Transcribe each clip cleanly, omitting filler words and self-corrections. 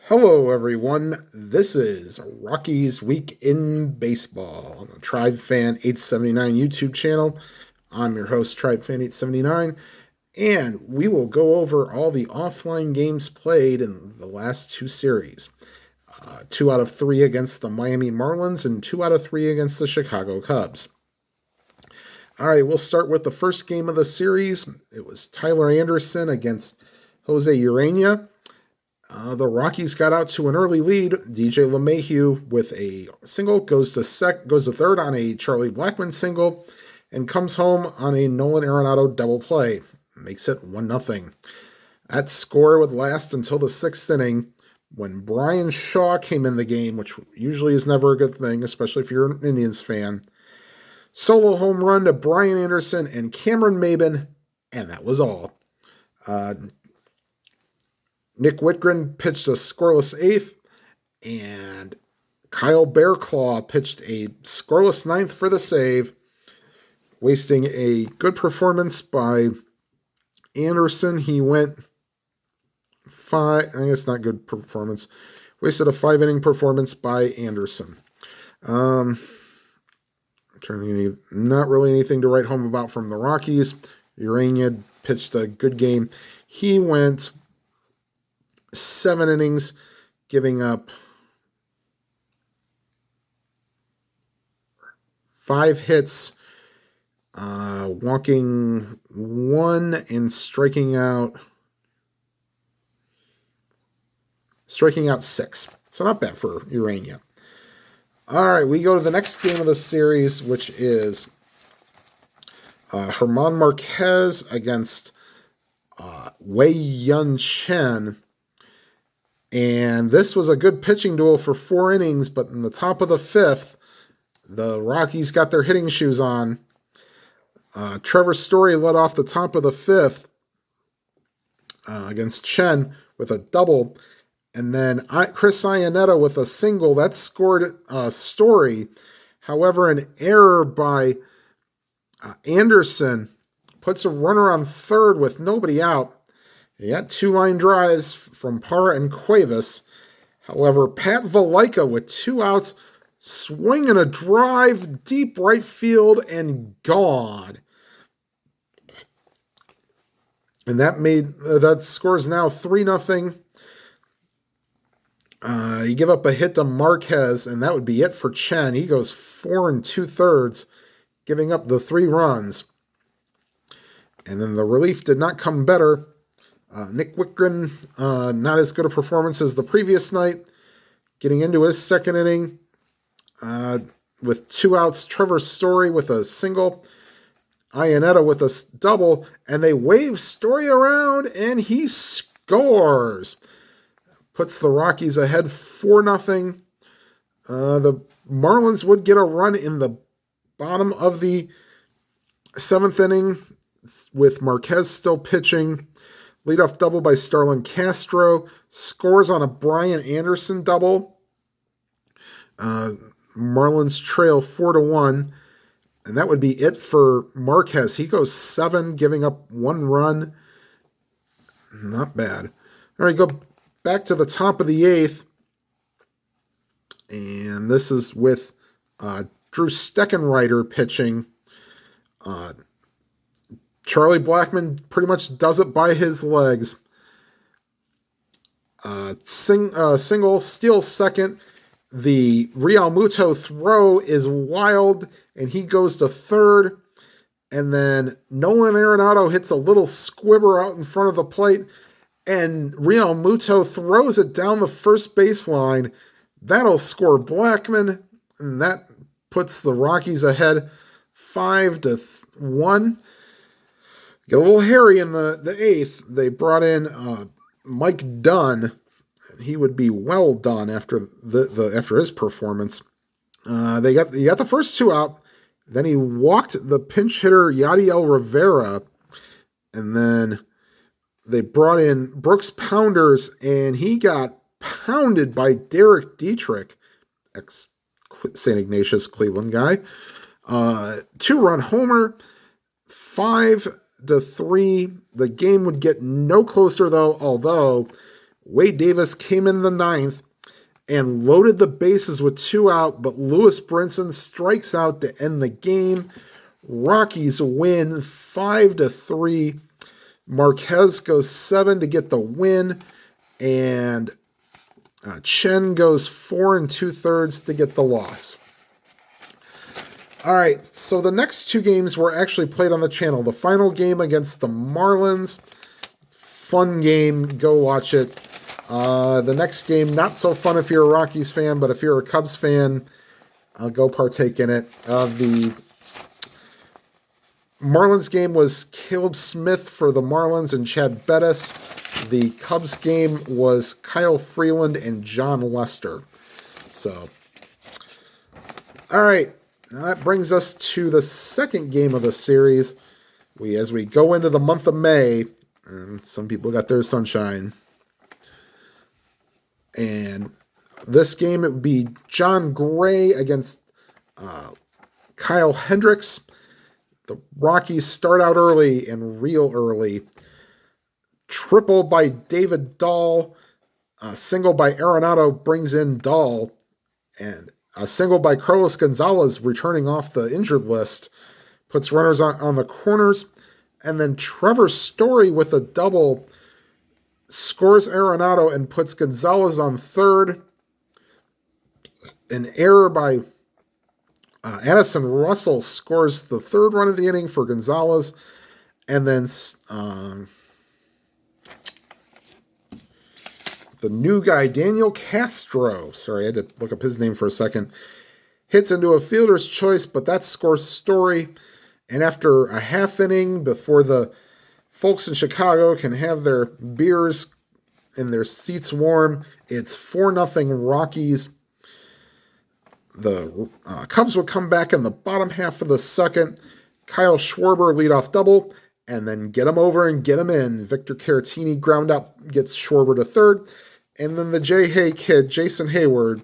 Hello, everyone. This is Rockies Week in Baseball on the Tribe Fan 879 YouTube channel. I'm your host, Tribe Fan 879, and we will go over all the offline games played in the last two series. 2 out of 3 against the Miami Marlins and 2 out of 3 against the Chicago Cubs. All right, we'll start with the first game of the series. It was Tyler Anderson against Jose Urena. The Rockies got out to an early lead. DJ LeMahieu with a single goes to third on a Charlie Blackmon single, and comes home on a Nolan Arenado double play. Makes it 1-0. That score would last until the 6th inning, when Brian Shaw came in the game, which usually is never a good thing, especially if you're an Indians fan. Solo home run to Brian Anderson and Cameron Maybin, and that was all. Nick Whitgren pitched a scoreless 8th, and Kyle Bearclaw pitched a scoreless 9th for the save, wasting a good performance by Anderson. He went not good performance. Wasted a 5-inning performance by Anderson. Not really anything to write home about from the Rockies. Urena pitched a good game. He went 7 innings, giving up 5 hits, walking 1 and striking out 6. So not bad for Urena. All right, we go to the next game of the series, which is German Marquez against Wei Yun Chen. And this was a good pitching duel for 4 innings, but in the top of the 5th, the Rockies got their hitting shoes on. Trevor Story led off the top of the 5th against Chen with a double, and then Chris Iannetta with a single. That scored Story. However, an error by Anderson puts a runner on third with nobody out. He got 2 line drives from Parra and Cuevas. However, Pat Valaika with 2 outs, swinging a drive deep right field and gone. And that score is now 3-0. You give up a hit to Marquez, and that would be it for Chen. He goes 4 2/3, giving up the 3 runs. And then the relief did not come better. Nick Whitgren, not as good a performance as the previous night. Getting into his 2nd inning with 2 outs. Trevor Story with a single. Iannetta with a double. And they wave Story around, and he scores. Puts the Rockies ahead 4-0. The Marlins would get a run in the bottom of the 7th inning with Marquez still pitching. Leadoff double by Starlin Castro. Scores on a Brian Anderson double. Marlins trail 4-1. And that would be it for Marquez. He goes 7, giving up 1 run. Not bad. All right, go back to the top of the 8th. And this is with Drew Steckenrider pitching. Charlie Blackmon pretty much does it by his legs. Single, steals 2nd. The Real Muto throw is wild, and he goes to 3rd. And then Nolan Arenado hits a little squibber out in front of the plate, and Real Muto throws it down the first baseline. That'll score Blackmon, and that puts the Rockies ahead 5-1. Get a little hairy in the 8th. They brought in Mike Dunn. He would be well done after after his performance. They got the first 2 out. Then he walked the pinch hitter Yadiel Rivera, and then they brought in Brooks Pounders, and he got pounded by Derek Dietrich, ex St. Ignatius Cleveland guy. 2-run homer, 5-3. The game would get no closer, though, although Wade Davis came in the ninth and loaded the bases with 2 out, but Lewis Brinson strikes out to end the game. Rockies win 5-3. Marquez goes 7 to get the win, and Chen goes 4 2/3 to get the loss. All right, so the next 2 games were actually played on the channel. The final game against the Marlins, fun game, go watch it. The next game, not so fun if you're a Rockies fan, but if you're a Cubs fan, go partake in it. The Marlins game was Caleb Smith for the Marlins and Chad Bettis. The Cubs game was Kyle Freeland and John Lester. So, all right, that brings us to the second game of the series. As we go into the month of May, and some people got their sunshine. And this game, it would be John Gray against Kyle Hendricks. The Rockies start out early and real early. Triple by David Dahl. A single by Arenado brings in Dahl. And a single by Carlos Gonzalez returning off the injured list puts runners on the corners. And then Trevor Story with a double scores Arenado and puts Gonzalez on third. An error by Addison Russell scores the third run of the inning for Gonzalez. And then the new guy, Daniel Castro, sorry, I had to look up his name for a second, hits into a fielder's choice, but that scores Story. And after a half inning, before the folks in Chicago can have their beers and their seats warm, it's 4-0 Rockies. The Cubs would come back in the bottom half of the second. Kyle Schwarber leadoff double, and then get him over and get him in. Victor Caratini ground out, gets Schwarber to third. And then the J-Hay kid, Jason Hayward,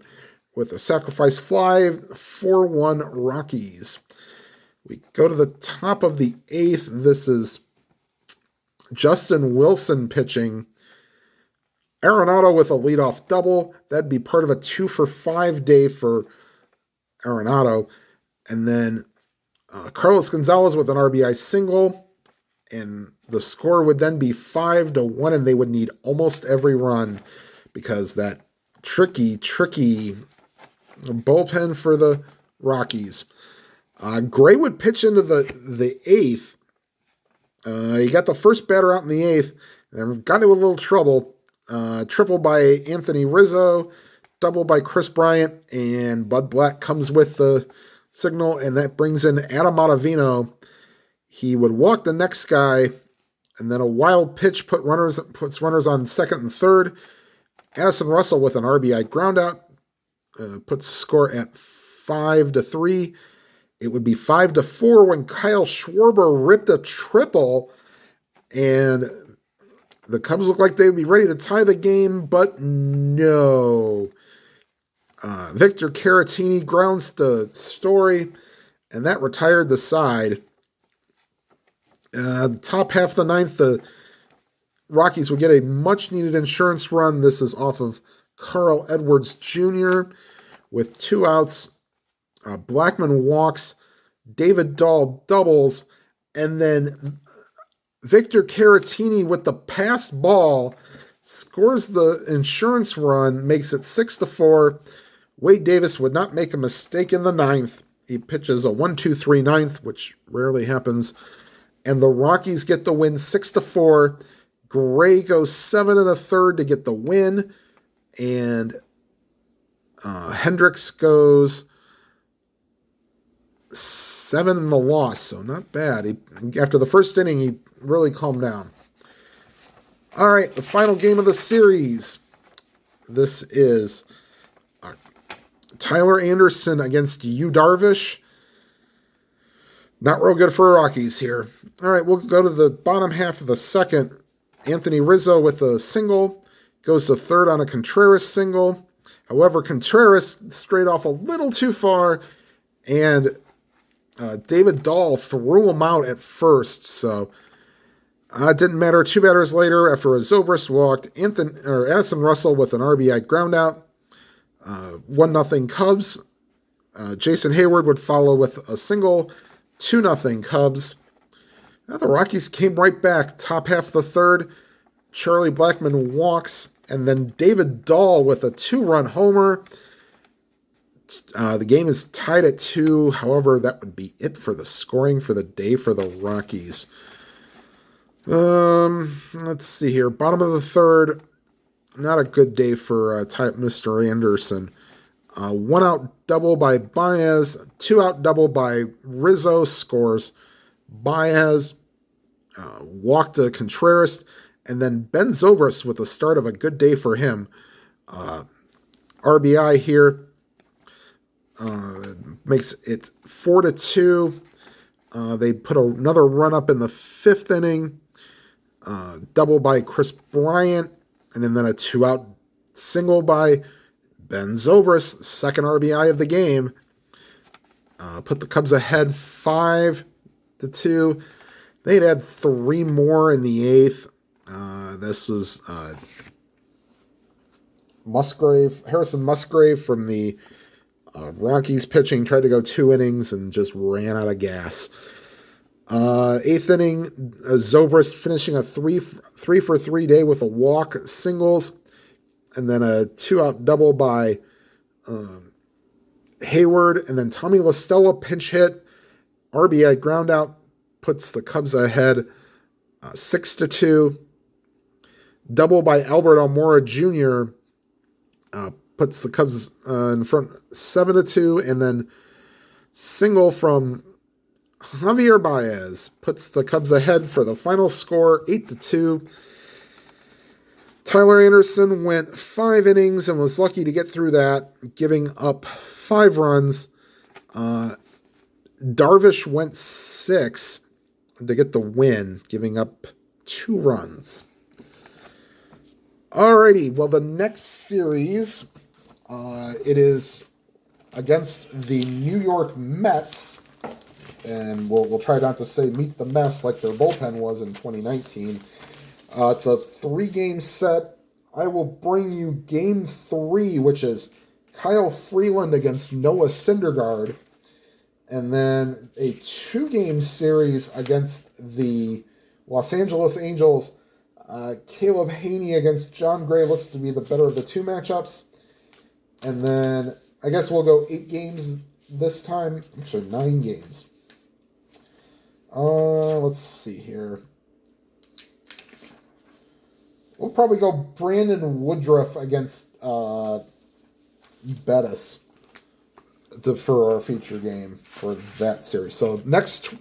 with a sacrifice fly, 4-1 Rockies. We go to the top of the eighth. This is Justin Wilson pitching. Arenado with a leadoff double. That'd be part of a 2-for-5 day for Arenado. And then Carlos Gonzalez with an RBI single. And the score would then be 5-1, and they would need almost every run because that tricky bullpen for the Rockies. Gray would pitch into the eighth. He got the first batter out in the eighth and got into a little trouble. Triple by Anthony Rizzo, double by Chris Bryant, and Bud Black comes with the signal, and that brings in Adam Ottavino. He would walk the next guy, and then a wild pitch puts runners on second and third. Addison Russell with an RBI groundout puts the score at 5-3. It would be 5-4 when Kyle Schwarber ripped a triple, and the Cubs looked like they would be ready to tie the game, but no. Victor Caratini grounds the Story, and that retired the side. Top half of the ninth, the Rockies would get a much-needed insurance run. This is off of Carl Edwards Jr. with 2 outs. Blackman walks, David Dahl doubles, and then Victor Caratini with the passed ball scores the insurance run, makes it 6-4. Wade Davis would not make a mistake in the ninth. He pitches a 1-2-3 ninth, which rarely happens. And the Rockies get the win 6-4. Gray goes 7 1/3 to get the win. And Hendricks goes 7 in the loss, so not bad. After the first inning, he really calmed down. All right, the final game of the series. This is Tyler Anderson against Yu Darvish. Not real good for Rockies here. All right, we'll go to the bottom half of the second. Anthony Rizzo with a single goes to third on a Contreras single. However, Contreras strayed off a little too far, and David Dahl threw him out at first. So It didn't matter. 2 batters later, after a Zobrist walked, Addison Russell with an RBI groundout. 1-0 Cubs. Jason Hayward would follow with a single. 2-0 Cubs. Now the Rockies came right back. Top half of the third, Charlie Blackmon walks, and then David Dahl with a 2-run homer. The game is tied at 2. However, that would be it for the scoring for the day for the Rockies. Let's see here. Bottom of the third, not a good day for Mr. Anderson. 1-out double by Baez, 2-out double by Rizzo scores. Baez walked to Contreras, and then Ben Zobrist with the start of a good day for him. RBI here makes it 4-2. They put another run up in the 5th inning. Double by Chris Bryant, and then a 2-out single by Ben Zobrist, second RBI of the game. Put the Cubs ahead 5-2. They'd had 3 more in the 8th. This is Harrison Musgrave from the Rockies pitching, tried to go 2 innings and just ran out of gas. 8th inning, Zobrist finishing a 3 for 3 day with a walk, singles, and then a 2-out double by Hayward, and then Tommy La Stella pinch hit, RBI ground out, puts the Cubs ahead 6-2. Double by Albert Almora Jr. Puts the Cubs in front 7-2, and then single from Javier Baez puts the Cubs ahead for the final score 8-2. Tyler Anderson went 5 innings and was lucky to get through that, giving up 5 runs. Darvish went 6 to get the win, giving up 2 runs. Alrighty, well, the next series, it is against the New York Mets, and we'll try not to say meet the mess like their bullpen was in 2019. It's a 3-game set. I will bring you Game 3, which is Kyle Freeland against Noah Syndergaard, and then a 2-game series against the Los Angeles Angels. Caleb Haney against John Gray looks to be the better of the 2 matchups. And then I guess we'll go 8 games this time. Actually, 9 games. Let's see here. We'll probably go Brandon Woodruff against Bettis for our feature game for that series. So next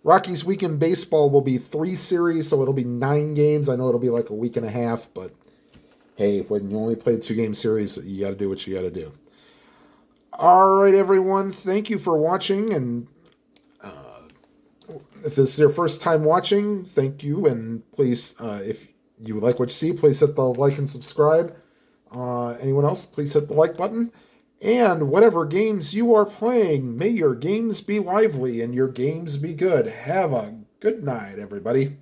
Rockies Weekend Baseball will be 3 series, so it'll be 9 games. I know it'll be like a week and a half, but hey, when you only play a 2-game series, you got to do what you got to do. All right, everyone. Thank you for watching, and if this is your first time watching, thank you, and please, if you like what you see, please hit the like and subscribe. Anyone else, please hit the like button. And whatever games you are playing, may your games be lively and your games be good. Have a good night, everybody.